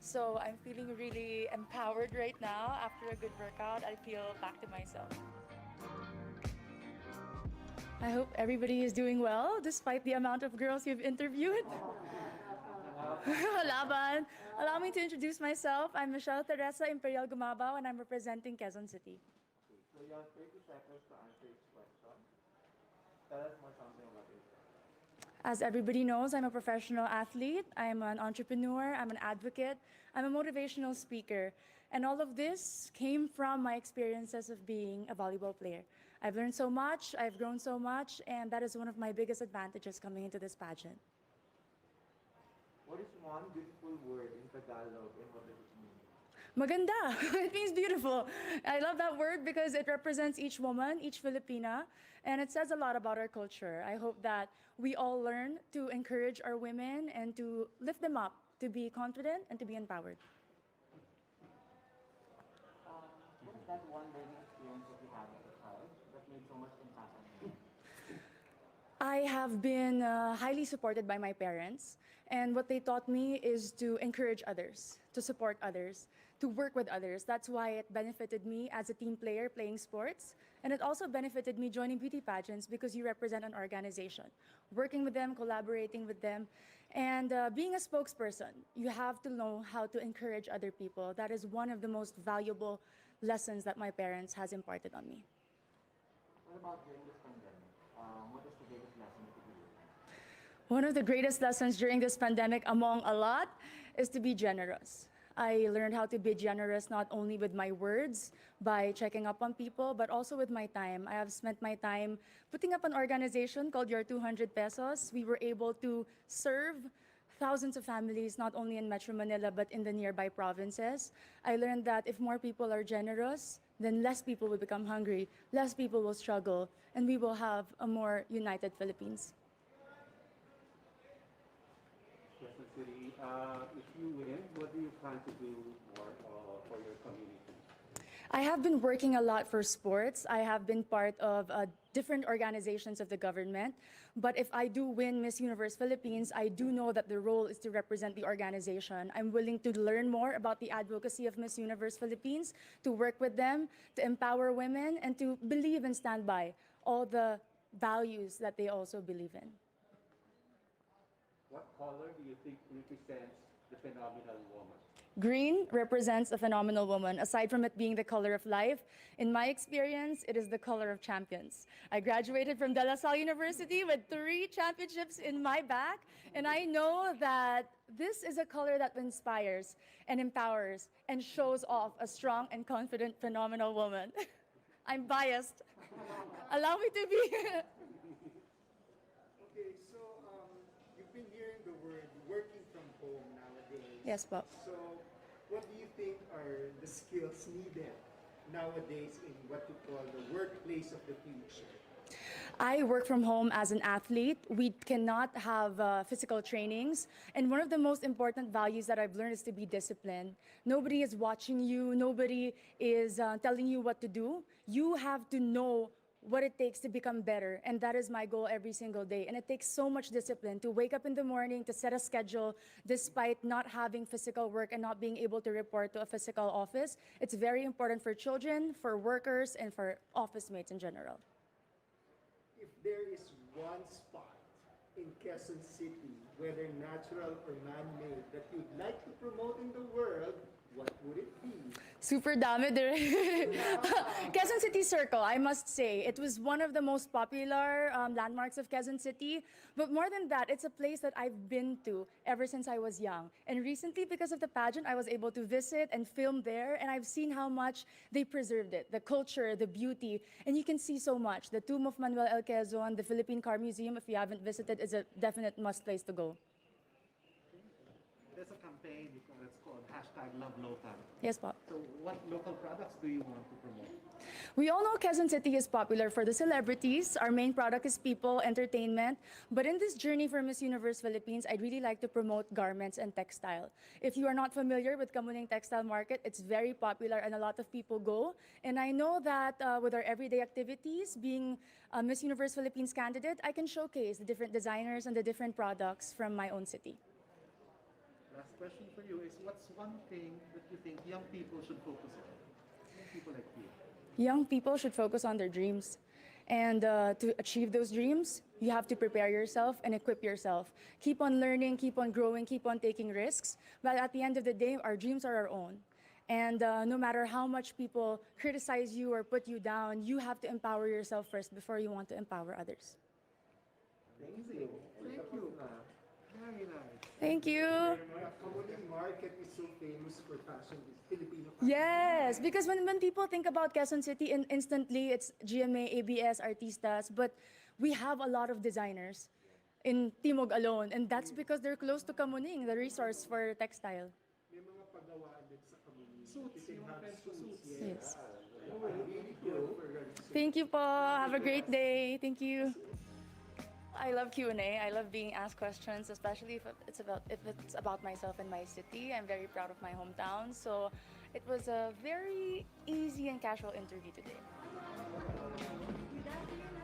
So I'm feeling really empowered right now. After a good workout, I feel back to myself. I hope everybody is doing well despite the amount of girls you've interviewed. Laban. Allow me to introduce myself. I'm Michele Gumabao and I'm representing Quezon City. Okay, so you have 30 seconds to answer each question. Tell us more something about yourself. As everybody knows, I'm a professional athlete, I'm an entrepreneur, I'm an advocate, I'm a motivational speaker. And all of this came from my experiences of being a volleyball player. I've learned so much, I've grown so much, and that is one of my biggest advantages coming into this pageant. What is one beautiful word in Tagalog and what does it mean? Maganda. It means beautiful. I love that word because it represents each woman, each Filipina, and it says a lot about our culture. I hope that we all learn to encourage our women and to lift them up, to be confident and to be empowered. What is that one learning experience that you had as a child that made so much impact on you? I have been highly supported by my parents, and what they taught me is to encourage others, to support others, to work with others. That's why it benefited me as a team player playing sports, and it also benefited me joining beauty pageants because you represent an organization. Working with them, collaborating with them, and being a spokesperson, you have to know how to encourage other people. That is one of the most valuable lessons that my parents has imparted on me. What about during this pandemic? What is the biggest lesson that you learned? One of the greatest lessons during this pandemic, among a lot, is to be generous. I learned how to be generous not only with my words, by checking up on people, but also with my time. I have spent my time putting up an organization called Your 200 Pesos. We were able to serve thousands of families, not only in Metro Manila, but in the nearby provinces. I learned that if more people are generous, then less people will become hungry, less people will struggle, and we will have a more united Philippines. Quezon City, if you win, what do you plan to do more for your community? I have been working a lot for sports. I have been part of different organizations of the government. But if I do win Miss Universe Philippines, I do know that the role is to represent the organization. I'm willing to learn more about the advocacy of Miss Universe Philippines, to work with them, to empower women, and to believe and stand by all the values that they also believe in. What color do you think represents the phenomenal woman? Green represents a phenomenal woman. Aside from it being the color of life, in my experience, it is the color of champions. I graduated from De La Salle University with 3 championships in my back, and I know that this is a color that inspires and empowers and shows off a strong and confident, phenomenal woman. I'm biased. Allow me to be. Okay, so you've been hearing the word working from home nowadays. Yes, Bob. So, what do you think are the skills needed nowadays in what you call the workplace of the future? I work from home as an athlete. We cannot have physical trainings. And one of the most important values that I've learned is to be disciplined. Nobody is watching you. Nobody is telling you what to do. You have to know what it takes to become better. And that is my goal every single day. And it takes so much discipline to wake up in the morning, to set a schedule, despite not having physical work and not being able to report to a physical office. It's very important for children, for workers, and for office mates in general. If there is one spot in Quezon City, whether natural or man-made, that you'd like to promote in the world, what would it be? Super dami dire. Quezon City Circle, I must say. It was one of the most popular landmarks of Quezon City. But more than that, it's a place that I've been to ever since I was young. And recently, because of the pageant, I was able to visit and film there. And I've seen how much they preserved it, the culture, the beauty. And you can see so much. The tomb of Manuel L. Quezon, the Philippine Car Museum, if you haven't visited, is a definite must place to go. There's a campaign that's called #LoveLocal. Yes, Bob. So what local products do you want to promote? We all know Quezon City is popular for the celebrities. Our main product is people, entertainment. But in this journey for Miss Universe Philippines, I'd really like to promote garments and textile. If you are not familiar with Kamuning Textile Market, it's very popular and a lot of people go. And I know that with our everyday activities, being a Miss Universe Philippines candidate, I can showcase the different designers and the different products from my own city. last question for you is, what's one thing that you think young people should focus on? Young people like you. Young people should focus on their dreams. And to achieve those dreams, you have to prepare yourself and equip yourself. Keep on learning, keep on growing, keep on taking risks. But at the end of the day, our dreams are our own. And no matter how much people criticize you or put you down, you have to empower yourself first before you want to empower others. Amazing. Thank you. Very nice. Thank you. The Kamuning market is so famous for fashion, Filipino fashion. Yes, because when people think about Quezon City, instantly it's GMA, ABS, Artistas, but we have a lot of designers in Timog alone, and that's because they're close to Kamuning, the resource for textile. May mga pagawaan din sa Kamuning. Suits, You can yung have friends ko suits, suits. Yes. Really good for running suits. Thank you po. Have a great day. Thank you. I love Q&A. I love being asked questions, especially if it's about myself and my city. I'm very proud of my hometown. So it was a very easy and casual interview today. Good afternoon,